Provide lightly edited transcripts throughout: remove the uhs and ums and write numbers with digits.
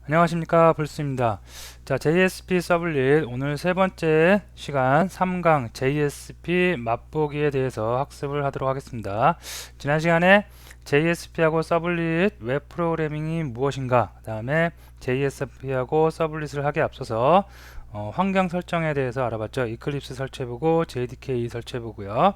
안녕하십니까, 불스입니다. 자, JSP 서블릿 오늘 세 번째 시간 3강 JSP 맛보기에 대해서 학습을 하도록 하겠습니다. 지난 시간에 JSP하고 서블릿 웹 프로그래밍이 무엇인가, 그 다음에 JSP하고 서블릿을 하기에 앞서서 환경 설정에 대해서 알아봤죠. 이클립스 설치해보고 JDK 설치해보고요.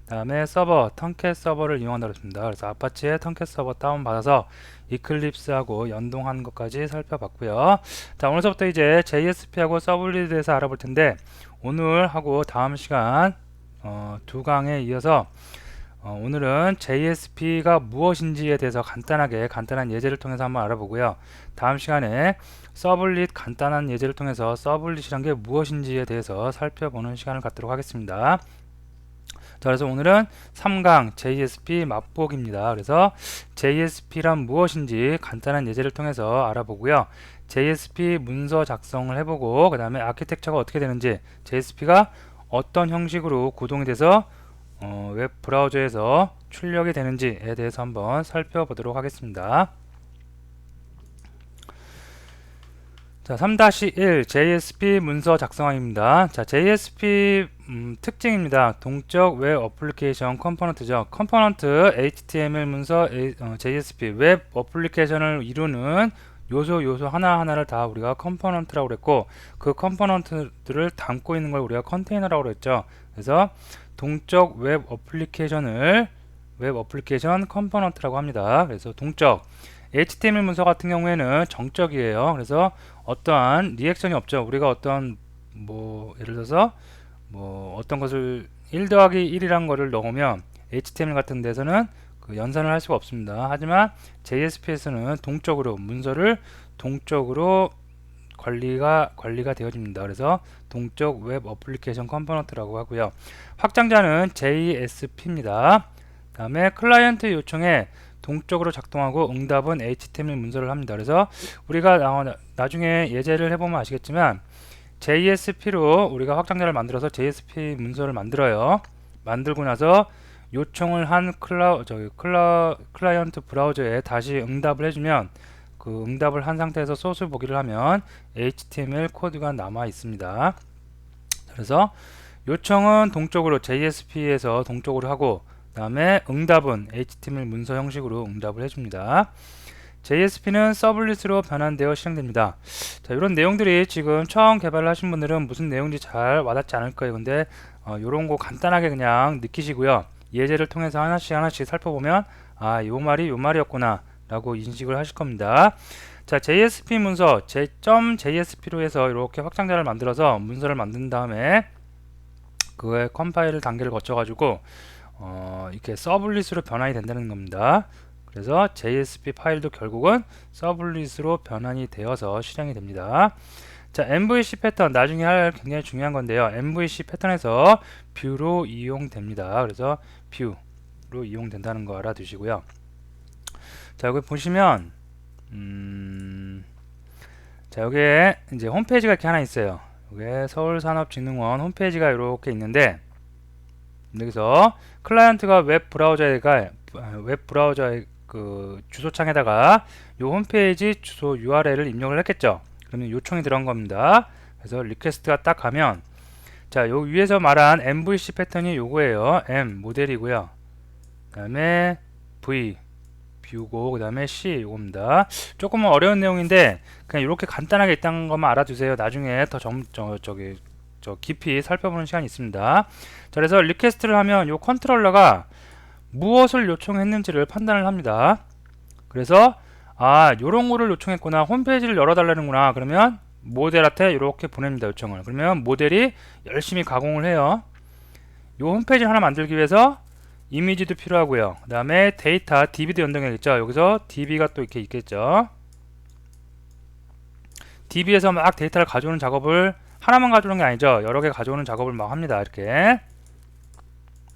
다음에 서버, 턴캣 서버를 이용한다고 했습니다. 그래서 아파치의 턴캣 서버 다운받아서 이클립스하고 연동하는 것까지 살펴봤고요. 자, 오늘부터 이제 JSP하고 서블릿에 대해서 알아볼 텐데, 오늘 하고 다음 시간 두 강에 이어서 오늘은 JSP가 무엇인지에 대해서 간단한 예제를 통해서 한번 알아보고요. 다음 시간에 서블릿 간단한 예제를 통해서 서블릿이란 게 무엇인지에 대해서 살펴보는 시간을 갖도록 하겠습니다. 자, 그래서 오늘은 3강 JSP 맛보기입니다. 그래서 JSP란 무엇인지 간단한 예제를 통해서 알아보고요. JSP 문서 작성을 해보고 그 다음에 아키텍처가 어떻게 되는지, JSP가 어떤 형식으로 구동이 돼서 웹 브라우저에서 출력이 되는지에 대해서 한번 살펴보도록 하겠습니다. 자, 3-1 JSP 문서 작성하기입니다. 자, JSP 특징입니다. 동적 웹 어플리케이션 컴포넌트죠. 컴포넌트 HTML 문서 JSP 웹 어플리케이션을 이루는 요소 하나하나를 다 우리가 컴포넌트라고 그랬고, 그 컴포넌트들을 담고 있는 걸 우리가 컨테이너라고 그랬죠. 그래서 동적 웹 어플리케이션 컴포넌트라고 합니다. 그래서 동적 HTML 문서 같은 경우에는 정적이에요. 그래서 어떠한 리액션이 없죠. 우리가 어떤 예를 들어서 어떤 것을 1 더하기 1이란 거를 넣으면 HTML 같은 데서는 그 연산을 할 수가 없습니다. 하지만 JSP에서는 문서를 동적으로 관리가 되어집니다. 그래서 동적 웹 어플리케이션 컴포넌트라고 하고요. 확장자는 JSP입니다. 다음에 클라이언트 요청에 동적으로 작동하고 응답은 HTML 문서를 합니다. 그래서 우리가 나중에 예제를 해보면 아시겠지만 JSP로 우리가 확장자를 만들어서 JSP 문서를 만들어요. 만들고 나서 요청을 한 클라이언트 브라우저에 다시 응답을 해주면, 그 응답을 한 상태에서 소스 보기를 하면 HTML 코드가 남아 있습니다. 그래서 요청은 동적으로 JSP에서 동적으로 하고, 그 다음에 응답은 HTML 문서 형식으로 응답을 해줍니다. JSP는 서블릿으로 변환되어 실행됩니다. 자, 이런 내용들이 지금 처음 개발을 하신 분들은 무슨 내용인지 잘 와닿지 않을 거예요. 근데 이런 거 간단하게 그냥 느끼시고요. 예제를 통해서 하나씩 살펴보면 요 말이었구나 라고 인식을 하실 겁니다. 자, JSP 문서 .jsp로 해서 이렇게 확장자를 만들어서 문서를 만든 다음에 그거의 컴파일 단계를 거쳐 가지고 이렇게 서블릿으로 변환이 된다는 겁니다. 그래서 JSP 파일도 결국은 서블릿으로 변환이 되어서 실행이 됩니다. 자, MVC 패턴 나중에 할 굉장히 중요한 건데요. MVC 패턴에서 뷰로 이용됩니다. 그래서 뷰로 이용된다는 거 알아두시고요. 자, 여기 보시면 자, 여기에 이제 홈페이지가 이렇게 하나 있어요. 여기에 서울산업진흥원 홈페이지가 이렇게 있는데, 여기서 클라이언트가 웹 브라우저의 그 주소창에다가 요 홈페이지 주소 URL을 입력을 했겠죠. 그러면 요청이 들어간 겁니다. 그래서 리퀘스트가 딱 가면, 자, 요 위에서 말한 MVC 패턴이 요거예요. M 모델이고요. 그 다음에 V 뷰고, 그 다음에 C 요겁니다. 조금은 어려운 내용인데 그냥 이렇게 간단하게 있다는 것만 알아두세요. 나중에 더 깊이 살펴보는 시간이 있습니다. 자, 그래서 리퀘스트를 하면 요 컨트롤러가 무엇을 요청했는지를 판단을 합니다. 그래서 요런 거를 요청했구나, 홈페이지를 열어달라는구나, 그러면 모델한테 이렇게 보냅니다. 요청을. 그러면 모델이 열심히 가공을 해요. 요 홈페이지 하나 만들기 위해서 이미지도 필요하고요. 그 다음에 데이터 DB도 연동해야겠죠. 여기서 DB가 또 이렇게 있겠죠. DB에서 막 데이터를 가져오는 작업을, 하나만 가져오는 게 아니죠. 여러 개 가져오는 작업을 막 합니다. 이렇게.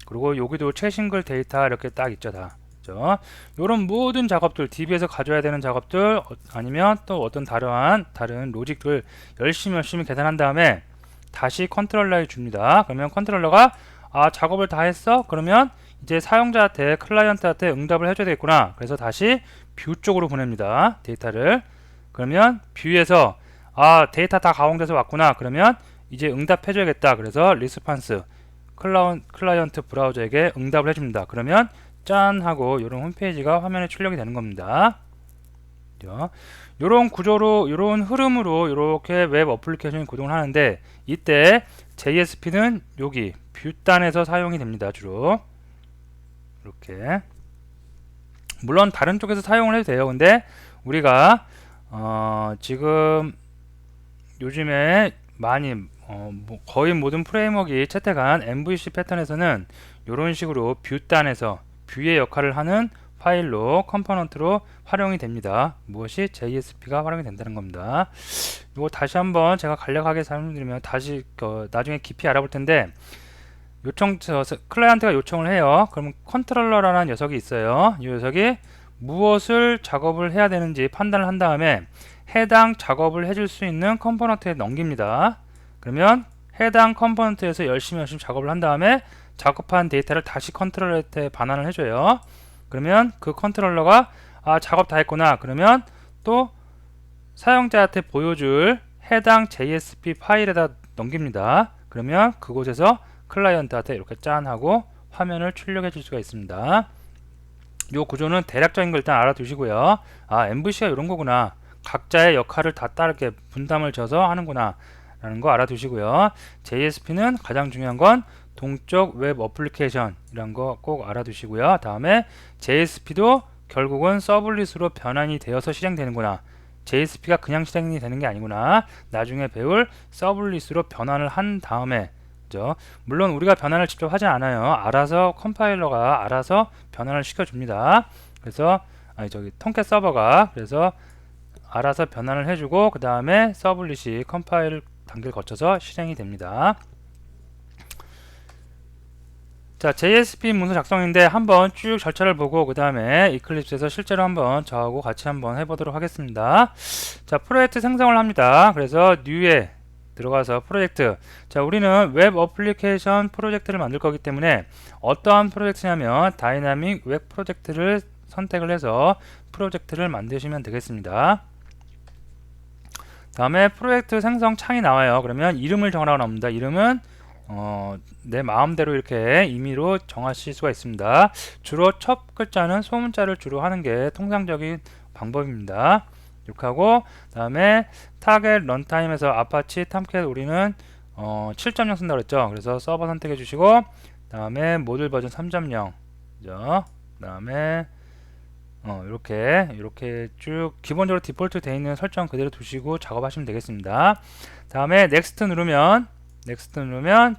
그리고 여기도 최싱글 데이터 이렇게 딱 있죠. 다. 그렇죠? 이런 모든 작업들, DB에서 가져야 되는 작업들, 아니면 또 어떤 다른 로직들 열심히 계산한 다음에 다시 컨트롤러에 줍니다. 그러면 컨트롤러가 작업을 다 했어? 그러면 이제 클라이언트한테 응답을 해줘야 되겠구나. 그래서 다시 뷰 쪽으로 보냅니다. 데이터를. 그러면 뷰에서 데이터 다 가공돼서 왔구나. 그러면 이제 응답해줘야겠다. 그래서 리스판스 클라이언트 브라우저에게 응답을 해줍니다. 그러면 짠 하고 이런 홈페이지가 화면에 출력이 되는 겁니다. 이런 구조로, 이런 흐름으로 이렇게 웹 어플리케이션이 구동을 하는데, 이때 JSP는 여기 뷰단에서 사용이 됩니다. 주로 이렇게. 물론 다른 쪽에서 사용을 해도 돼요. 근데 우리가 지금 요즘에 많이 거의 모든 프레임워크가 채택한 MVC 패턴에서는 이런 식으로 뷰단에서 뷰의 역할을 하는 파일로 컴포넌트로 활용이 됩니다. 무엇이 JSP가 활용이 된다는 겁니다. 이거 다시 한번 제가 간략하게 설명드리면 다시 나중에 깊이 알아볼 텐데, 클라이언트가 요청을 해요. 그럼 컨트롤러라는 녀석이 있어요. 이 녀석이 무엇을 작업을 해야 되는지 판단을 한 다음에 해당 작업을 해줄 수 있는 컴포넌트에 넘깁니다. 그러면 해당 컴포넌트에서 열심히 작업을 한 다음에 작업한 데이터를 다시 컨트롤러한테 반환을 해줘요. 그러면 그 컨트롤러가 작업 다 했구나. 그러면 또 사용자한테 보여줄 해당 JSP 파일에다 넘깁니다. 그러면 그곳에서 클라이언트한테 이렇게 짠 하고 화면을 출력해 줄 수가 있습니다. 이 구조는 대략적인 걸 일단 알아두시고요. MVC가 이런 거구나. 각자의 역할을 다 따르게 분담을 져서 하는구나 라는 거 알아두시고요. JSP는 가장 중요한 건 동적 웹 어플리케이션 이런 거 꼭 알아두시고요. 다음에 JSP도 결국은 서블릿으로 변환이 되어서 실행되는구나. JSP가 그냥 실행이 되는 게 아니구나. 나중에 배울 서블릿으로 변환을 한 다음에, 그죠? 물론 우리가 변환을 직접 하지 않아요. 알아서 컴파일러가 알아서 변환을 시켜줍니다. 그래서 톰캣 서버가 그래서 알아서 변환을 해주고 그 다음에 서블릿이 컴파일 단계를 거쳐서 실행이 됩니다. 자, JSP 문서 작성인데 한번 쭉 절차를 보고 그 다음에 이클립스에서 실제로 한번 저하고 같이 한번 해보도록 하겠습니다. 자, 프로젝트 생성을 합니다. 그래서 New에 들어가서 프로젝트. 자, 우리는 웹 어플리케이션 프로젝트를 만들 거기 때문에 어떠한 프로젝트냐면 다이나믹 웹 프로젝트를 선택을 해서 프로젝트를 만드시면 되겠습니다. 다음에 프로젝트 생성 창이 나와요. 그러면 이름을 정하라고 나옵니다. 이름은 내 마음대로 이렇게 임의로 정하실 수가 있습니다. 주로 첫 글자는 소문자를 주로 하는 게 통상적인 방법입니다. 이렇게 하고 다음에 타겟 런타임에서 아파치 탐캣 우리는 7.0 쓴다고 그랬죠. 그래서 서버 선택해 주시고 다음에 모듈 버전 3.0 그죠? 다음에 이렇게 쭉 기본적으로 디폴트 되어 있는 설정 그대로 두시고 작업하시면 되겠습니다. 다음에 넥스트 누르면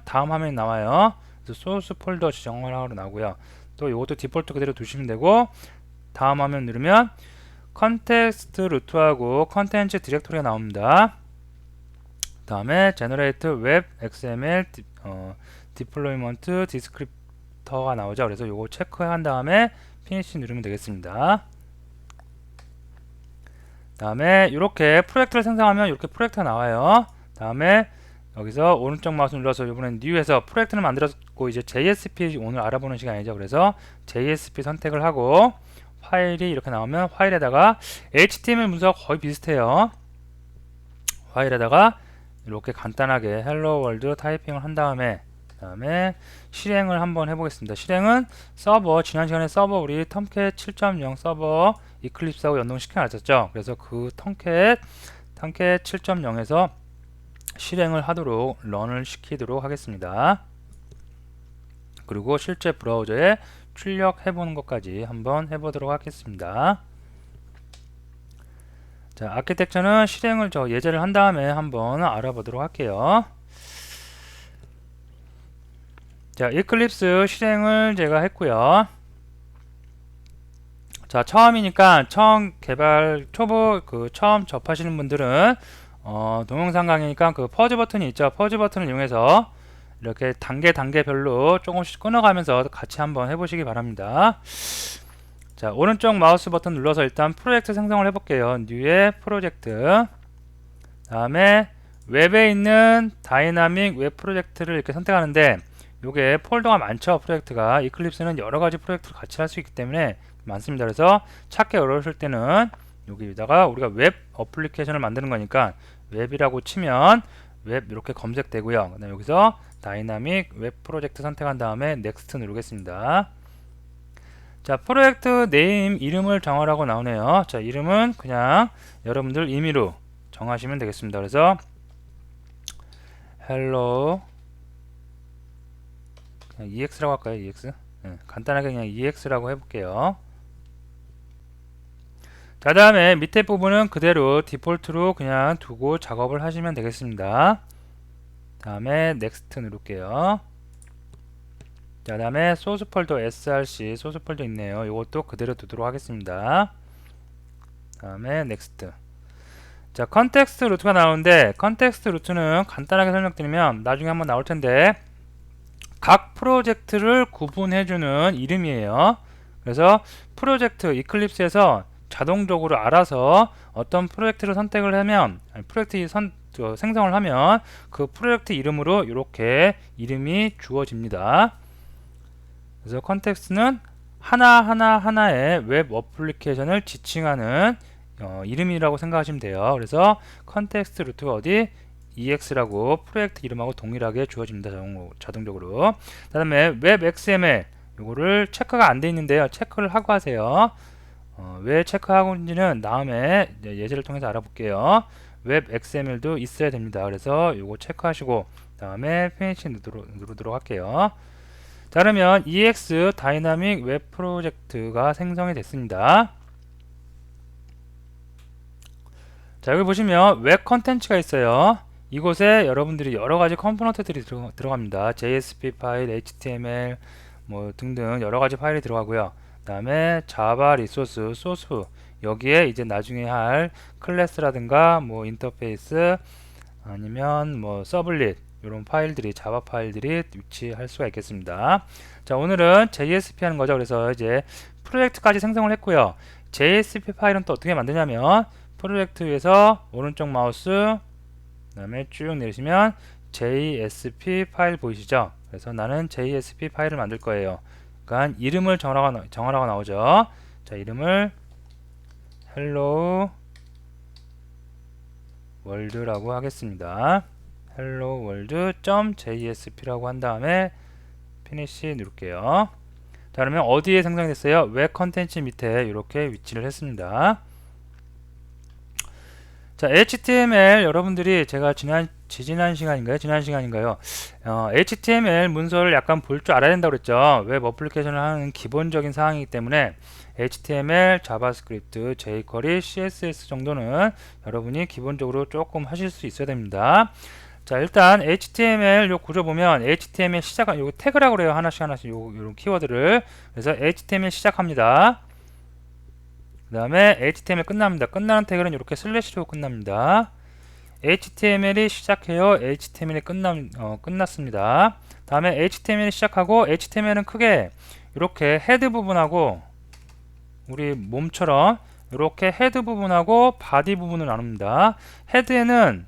다음 화면이 나와요. 그래서 소스 폴더 지정을 하러 나오고요. 또 이것도 디폴트 그대로 두시면 되고 다음 화면 누르면 컨텍스트 루트하고 컨텐츠 디렉토리가 나옵니다. 다음에 제너레이트 웹 XML 디플로이먼트 디스크립터가 나오죠. 그래서 요거 체크한 다음에 피니시 누르면 되겠습니다. 다음에 이렇게 프로젝트를 생성하면 이렇게 프로젝트가 나와요. 다음에 여기서 오른쪽 마우스 눌러서 이번엔 New에서 프로젝트를 만들었고 이제 JSP 오늘 알아보는 시간이죠. 그래서 JSP 선택을 하고 파일이 이렇게 나오면 파일에다가 HTML 문서가 거의 비슷해요. 파일에다가 이렇게 간단하게 헬로 월드 타이핑을 한 다음에 실행을 한번 해보겠습니다. 실행은 서버 지난 시간에 서버 우리 톰캣 7.0 서버 이클립스하고 연동시켜 놨었죠. 그래서 그 톰캣 7.0에서 실행을 하도록 런을 시키도록 하겠습니다. 그리고 실제 브라우저에 출력해 보는 것까지 한번 해보도록 하겠습니다. 자, 아키텍처는 실행을 예제를 한 다음에 한번 알아보도록 할게요. 자, 이클립스 실행을 제가 했고요. 자, 처음이니까 처음 개발 처음 접하시는 분들은 동영상 강의니까 그 퍼즈 버튼이 있죠. 퍼즈 버튼을 이용해서 이렇게 단계별로 조금씩 끊어가면서 같이 한번 해보시기 바랍니다. 자, 오른쪽 마우스 버튼 눌러서 일단 프로젝트 생성을 해볼게요. 뉴의 프로젝트. 다음에 웹에 있는 다이나믹 웹 프로젝트를 이렇게 선택하는데 요게 폴더가 많죠. 프로젝트가 이클립스는 여러가지 프로젝트를 같이 할 수 있기 때문에 많습니다. 그래서 찾기 어려우실 때는 여기다가 우리가 웹 어플리케이션을 만드는 거니까 웹이라고 치면 웹 이렇게 검색되고요. 그다음에 여기서 다이나믹 웹 프로젝트 선택한 다음에 넥스트 누르겠습니다. 자, 프로젝트 네임 이름을 정하라고 나오네요. 자, 이름은 그냥 여러분들 임의로 정하시면 되겠습니다. 그래서 hello 그냥 ex라고 할까요? ex? 네, 간단하게 그냥 ex라고 해볼게요. 자, 다음에 밑에 부분은 그대로 디폴트로 그냥 두고 작업을 하시면 되겠습니다. 다음에 넥스트 누를게요. 자, 다음에 소스 폴더 src 소스 폴더 있네요. 이것도 그대로 두도록 하겠습니다. 다음에 넥스트. 자, 컨텍스트 루트가 나오는데 컨텍스트 루트는 간단하게 설명드리면 나중에 한번 나올 텐데 각 프로젝트를 구분해주는 이름이에요. 그래서 프로젝트 이클립스에서 자동적으로 알아서 어떤 프로젝트를 선택을 하면 프로젝트 생성을 하면 그 프로젝트 이름으로 이렇게 이름이 주어집니다. 그래서 컨텍스트는 하나의 웹 어플리케이션을 지칭하는 이름이라고 생각하시면 돼요. 그래서 컨텍스트 루트가 어디? ex라고 프로젝트 이름하고 동일하게 주어집니다. 자동적으로. 그 다음에 웹 XML 요거를 체크가 안 돼 있는데요. 체크를 하고 하세요. 왜 체크하고 있는지는 다음에 예제를 통해서 알아볼게요. 웹 XML도 있어야 됩니다. 그래서 요거 체크하시고 다음에 피니시 누르도록 할게요. 자, 그러면 EX 다이나믹 웹 프로젝트가 생성이 됐습니다. 자, 여기 보시면 웹 컨텐츠가 있어요. 이곳에 여러분들이 여러가지 컴포넌트들이 들어갑니다. JSP 파일, HTML 뭐 등등 여러가지 파일이 들어가고요. 그 다음에 자바 리소스, 소스 여기에 이제 나중에 할 클래스라든가 뭐 인터페이스 아니면 뭐 서블릿 이런 파일들이 자바 파일들이 위치할 수가 있겠습니다. 자, 오늘은 JSP 하는 거죠. 그래서 이제 프로젝트까지 생성을 했고요. JSP 파일은 또 어떻게 만드냐면 프로젝트에서 오른쪽 마우스 그 다음에 쭉 내리시면 JSP 파일 보이시죠? 그래서 나는 JSP 파일을 만들 거예요. 그러니까 이름을 정하라고 나오죠. 자, 이름을 hello world라고 하겠습니다. hello world.jsp라고 한 다음에 finish 누를게요. 자, 그러면 어디에 생성이 됐어요? 웹 컨텐츠 밑에 이렇게 위치를 했습니다. 자, HTML 여러분들이 제가 지난 시간인가요? HTML 문서를 약간 볼 줄 알아야 된다고 그랬죠. 웹 어플리케이션을 하는 기본적인 사항이기 때문에 HTML, 자바스크립트, jQuery, CSS 정도는 여러분이 기본적으로 조금 하실 수 있어야 됩니다. 자, 일단 HTML 요 구조 보면 HTML 시작한 요 태그라고 그래요. 하나씩 요런 키워드를. 그래서 HTML 시작합니다. 그 다음에 HTML 끝납니다. 끝나는 태그는 이렇게 슬래시로 끝납니다. HTML이 시작해요. HTML이 끝났습니다. 다음에 HTML이 시작하고 HTML은 크게 이렇게 헤드 부분하고 우리 몸처럼 이렇게 헤드 부분하고 바디 부분을 나눕니다. 헤드에는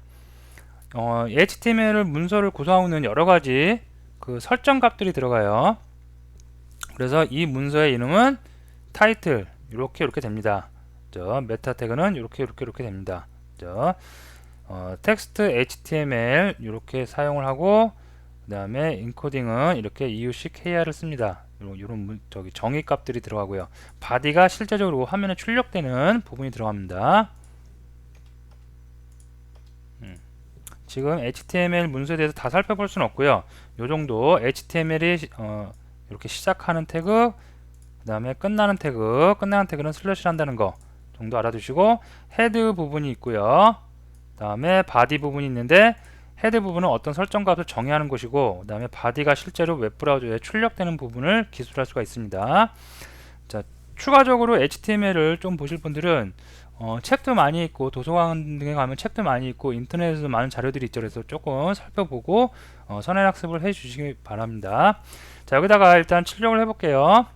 HTML 문서를 구성하고 있는 여러가지 그 설정 값들이 들어가요. 그래서 이 문서의 이름은 타이틀 이렇게 됩니다. 메타 태그는 이렇게 됩니다. 텍스트 HTML 이렇게 사용을 하고 그 다음에 인코딩은 이렇게 EUC-KR을 씁니다. 이런 정의 값들이 들어가고요. 바디가 실제적으로 화면에 출력되는 부분이 들어갑니다. 지금 HTML 문서에 대해서 다 살펴볼 수는 없고요. 요 정도 HTML이 이렇게 시작하는 태그 그 다음에 끝나는 태그는 슬래시를 한다는 거 정도 알아두시고 헤드 부분이 있고요. 그 다음에 바디 부분이 있는데 헤드 부분은 어떤 설정 값을 정의하는 것이고 그 다음에 바디가 실제로 웹브라우저에 출력되는 부분을 기술할 수가 있습니다. 자, 추가적으로 HTML을 좀 보실 분들은 책도 많이 있고 도서관 등에 가면 책도 많이 있고 인터넷에도 많은 자료들이 있죠. 그래서 조금 살펴보고 선행학습을 해 주시기 바랍니다. 자, 여기다가 일단 출력을 해 볼게요.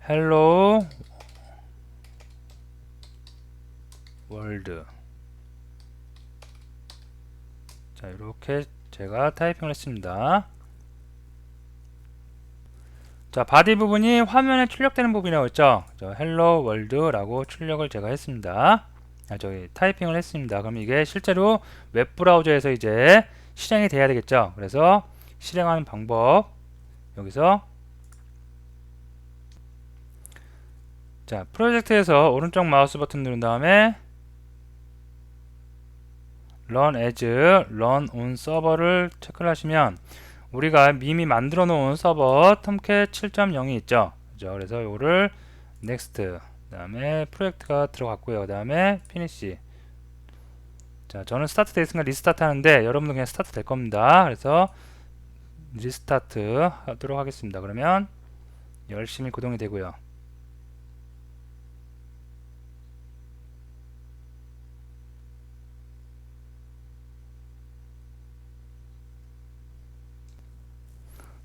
hello world. 자, 이렇게 제가 타이핑을 했습니다. 자, 바디 부분이 화면에 출력되는 부분이라고 했죠. 헬로 월드라고 출력을 제가 했습니다. 저기 타이핑을 했습니다. 그럼 이게 실제로 웹 브라우저에서 이제 실행이 돼야 되겠죠. 그래서 실행하는 방법 여기서 자, 프로젝트에서 오른쪽 마우스 버튼 누른 다음에 Run as, Run on Server를 체크를 하시면 우리가 이미 만들어 놓은 서버 톰캣 7.0이 있죠. 그래서 이거를 Next, 그 다음에 프로젝트가 들어갔고요. 그 다음에 Finish. 자, 저는 스타트 돼 있으니까 리스타트 하는데 여러분도 그냥 스타트 될 겁니다. 그래서 리스타트 하도록 하겠습니다. 그러면 열심히 구동이 되고요.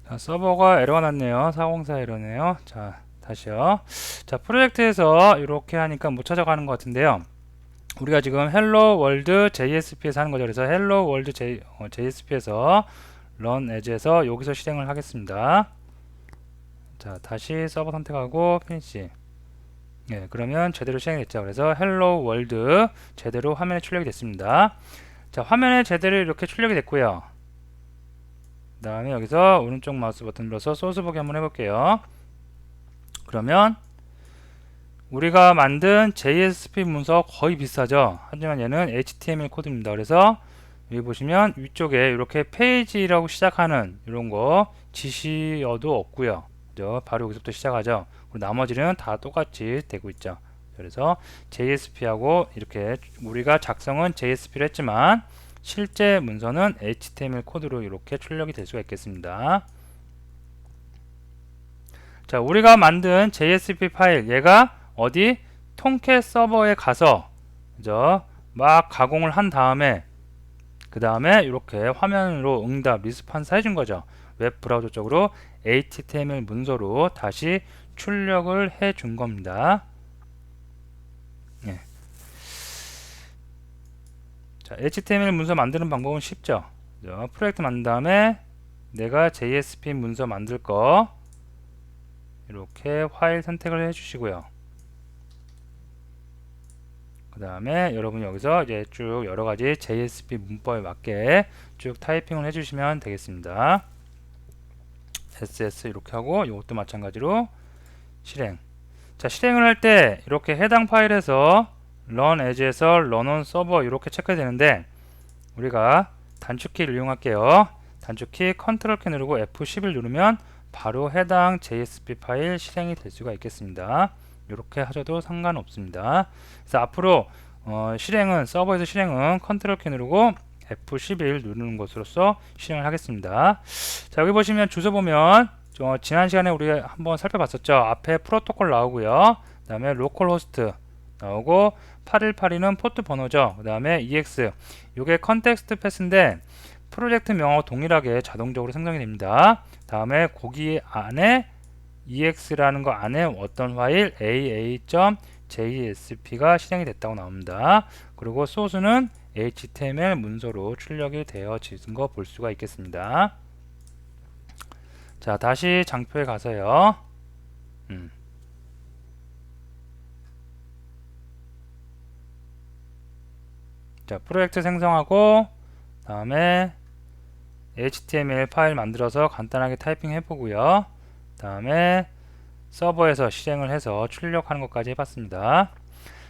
자, 서버가 에러가 났네요. 404 에러네요. 자, 다시요. 자, 프로젝트에서 이렇게 하니까 못 찾아가는 것 같은데요. 우리가 지금 헬로 월드 JSP에서 하는 거죠. 그래서 헬로 월드 JSP에서 run as에서 여기서 실행을 하겠습니다. 자, 다시 서버 선택하고 피니시. 예, 그러면 제대로 실행이 됐죠. 그래서 헬로 월드 제대로 화면에 출력이 됐습니다. 자, 화면에 제대로 이렇게 출력이 됐고요. 그 다음에 여기서 오른쪽 마우스 버튼 눌러서 소스 보기 한번 해볼게요. 그러면 우리가 만든 JSP 문서 거의 비슷하죠. 하지만 얘는 HTML 코드입니다. 그래서 여기 보시면 위쪽에 이렇게 페이지라고 시작하는 이런 거 지시어도 없고요. 그죠? 바로 여기서부터 시작하죠. 그리고 나머지는 다 똑같이 되고 있죠. 그래서 JSP하고 이렇게 우리가 작성은 JSP를 했지만 실제 문서는 HTML 코드로 이렇게 출력이 될 수가 있겠습니다. 자, 우리가 만든 JSP 파일, 얘가 어디 통캣 서버에 가서 그죠? 막 가공을 한 다음에 그 다음에 이렇게 화면으로 응답 리스폰스 해준 거죠. 웹 브라우저 쪽으로 HTML 문서로 다시 출력을 해준 겁니다. 예. 자, HTML 문서 만드는 방법은 쉽죠. 프로젝트 만든 다음에 내가 JSP 문서 만들 거 이렇게 파일 선택을 해주시고요. 그 다음에 여러분 여기서 이제 쭉 여러가지 JSP 문법에 맞게 쭉 타이핑을 해주시면 되겠습니다. SS 이렇게 하고 이것도 마찬가지로 실행. 자, 실행을 할 때 이렇게 해당 파일에서 run as에서 run on server 이렇게 체크해야 되는데 우리가 단축키를 이용할게요. 단축키 컨트롤 키 누르고 F11 누르면 바로 해당 JSP 파일 실행이 될 수가 있겠습니다. 이렇게 하셔도 상관없습니다. 그래서 앞으로 실행은 서버에서 실행은 컨트롤 키 누르고 F11 누르는 것으로서 실행을 하겠습니다. 자, 여기 보시면 주소 보면 지난 시간에 우리 한번 살펴봤었죠. 앞에 프로토콜 나오고요. 그 다음에 로컬 호스트 나오고 8182는 포트 번호죠. 그 다음에 EX 요게 컨텍스트 패스인데 프로젝트 명하고 동일하게 자동적으로 생성이 됩니다. 다음에 거기 안에 EX라는 거 안에 어떤 파일 aa.jsp가 실행이 됐다고 나옵니다. 그리고 소스는 HTML 문서로 출력이 되어진 거 볼 수가 있겠습니다. 자, 다시 장표에 가서요. 자, 프로젝트 생성하고 다음에 HTML 파일 만들어서 간단하게 타이핑 해보고요. 다음에 서버에서 실행을 해서 출력하는 것까지 해봤습니다.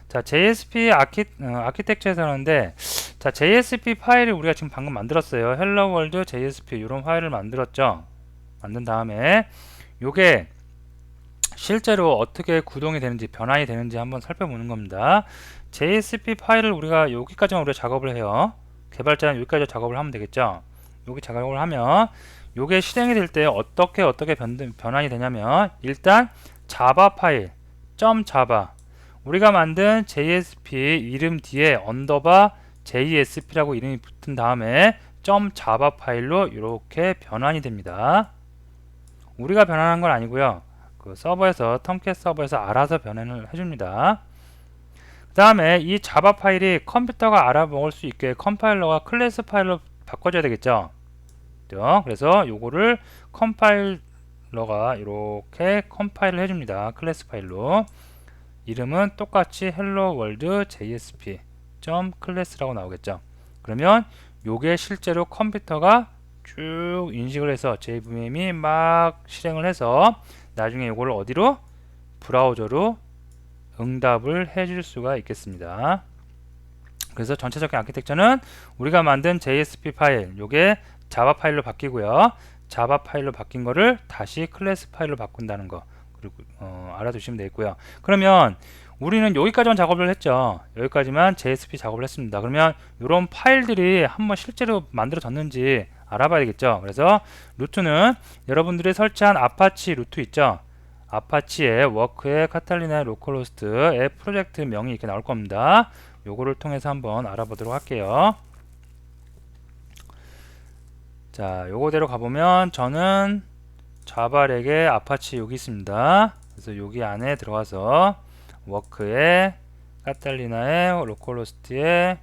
자, JSP 아키텍처에서 하는데 자, JSP 파일을 우리가 지금 방금 만들었어요. Hello World JSP 이런 파일을 만들었죠. 만든 다음에 요게 실제로 어떻게 구동이 되는지 변환이 되는지 한번 살펴보는 겁니다. JSP 파일을 우리가 여기까지만 우리가 작업을 해요. 개발자는 여기까지 작업을 하면 되겠죠. 여기 작업을 하면 요게 실행이 될 때 어떻게 변환이 되냐면 일단 자바 파일 .java 우리가 만든 JSP 이름 뒤에 언더바 JSP라고 이름이 붙은 다음에 .java 파일로 이렇게 변환이 됩니다. 우리가 변환한 건 아니고요. 그 서버에서 톰캣 서버에서 알아서 변환을 해줍니다. 그 다음에 이 자바 파일이 컴퓨터가 알아먹을 수 있게 컴파일러가 클래스 파일로 바꿔줘야 되겠죠. 그래서 요거를 컴파일러 클러가 이렇게 컴파일을 해줍니다. 클래스 파일로. 이름은 똑같이 hello world jsp class라고 나오겠죠. 그러면 요게 실제로 컴퓨터가 쭉 인식을 해서 JVM이 막 실행을 해서 나중에 이걸 어디로? 브라우저로 응답을 해줄 수가 있겠습니다. 그래서 전체적인 아키텍처는 우리가 만든 JSP 파일, 요게 자바 파일로 바뀌고요. 자바 파일로 바뀐 거를 다시 클래스 파일로 바꾼다는 거, 그리고 알아두시면 되겠고요. 그러면 우리는 여기까지만 작업을 했죠. 여기까지만 JSP 작업을 했습니다. 그러면 이런 파일들이 한번 실제로 만들어졌는지 알아봐야 되겠죠. 그래서 루트는 여러분들이 설치한 아파치 루트 있죠. 아파치의 워크의 카탈리나의 로컬호스트의 프로젝트 명이 이렇게 나올 겁니다. 요거를 통해서 한번 알아보도록 할게요. 자, 요거대로 가보면 저는 자바렉의 아파치 여기 있습니다. 그래서 여기 안에 들어가서 워크의 카탈리나의 로컬호스트의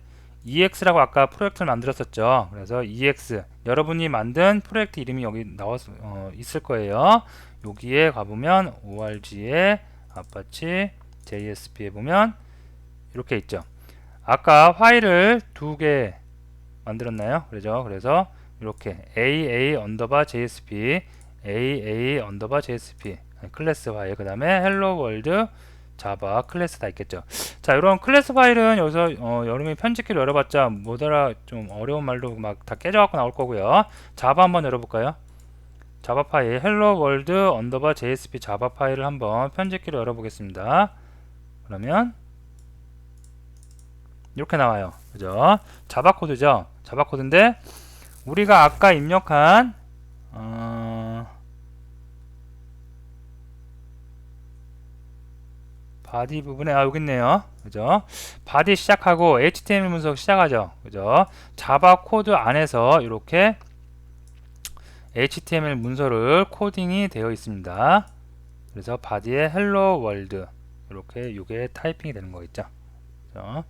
EX라고 아까 프로젝트를 만들었었죠. 그래서 EX 여러분이 만든 프로젝트 이름이 여기 나와서 있을 거예요. 여기에 가보면 org의 아파치 JSP에 보면 이렇게 있죠. 아까 파일을 두 개 만들었나요? 그러죠. 그래서 이렇게 AA 언더바 JSP AA 언더바 JSP 클래스 파일, 그 다음에 헬로 월드 자바 클래스 다 있겠죠. 자, 이런 클래스 파일은 여기서 여러분이 편집기를 열어봤자 못 알아, 좀 어려운 말로 막 다 깨져갖고 나올 거고요. 자바 한번 열어볼까요? 자바 파일 헬로 월드 언더바 JSP 자바 파일을 한번 편집기로 열어보겠습니다. 그러면 이렇게 나와요. 그죠? 자바 코드죠. 자바 코드인데 우리가 아까 입력한 바디 부분에 여기 있네요. 그죠? 바디 시작하고 HTML 문서 시작하죠. 그죠? 자바 코드 안에서 이렇게 HTML 문서를 코딩이 되어 있습니다. 그래서 바디에 헬로 월드 이렇게 이게 타이핑이 되는 거 있죠. 그죠?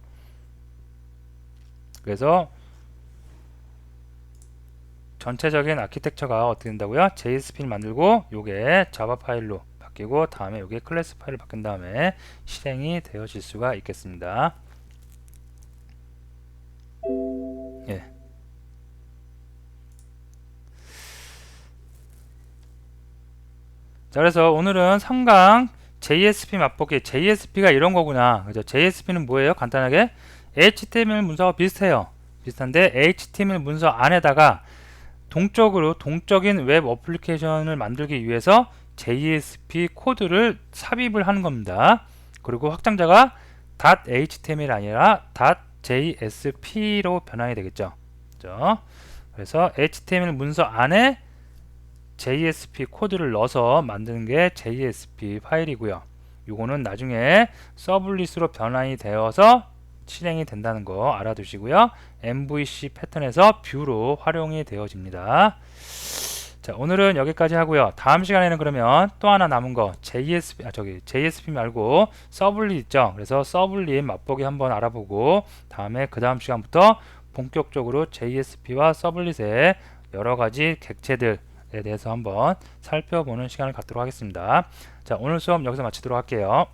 그래서 전체적인 아키텍처가 어떻게 된다고요? JSP를 만들고 요게 자바 파일로 바뀌고 다음에 요게 클래스 파일로 바뀐 다음에 실행이 되어질 수가 있겠습니다. 예. 자, 그래서 오늘은 3강 JSP 맛보기, JSP가 이런 거구나. 그죠? JSP는 뭐예요? 간단하게 HTML 문서와 비슷해요. 비슷한데 HTML 문서 안에다가 동적인 웹 어플리케이션을 만들기 위해서 JSP 코드를 삽입을 하는 겁니다. 그리고 확장자가 .html이 아니라 .jsp로 변환이 되겠죠. 그죠? 그래서 HTML 문서 안에 JSP 코드를 넣어서 만드는 게 JSP 파일이고요. 요거는 나중에 서블릿으로 변환이 되어서 실행이 된다는 거 알아두시고요. MVC 패턴에서 뷰로 활용이 되어집니다. 자, 오늘은 여기까지 하고요. 다음 시간에는 그러면 또 하나 남은 거 JSP 말고 서블릿 있죠. 그래서 서블릿 맛보기 한번 알아보고 다음에 그 다음 시간부터 본격적으로 JSP와 서블릿의 여러 가지 객체들에 대해서 한번 살펴보는 시간을 갖도록 하겠습니다. 자, 오늘 수업 여기서 마치도록 할게요.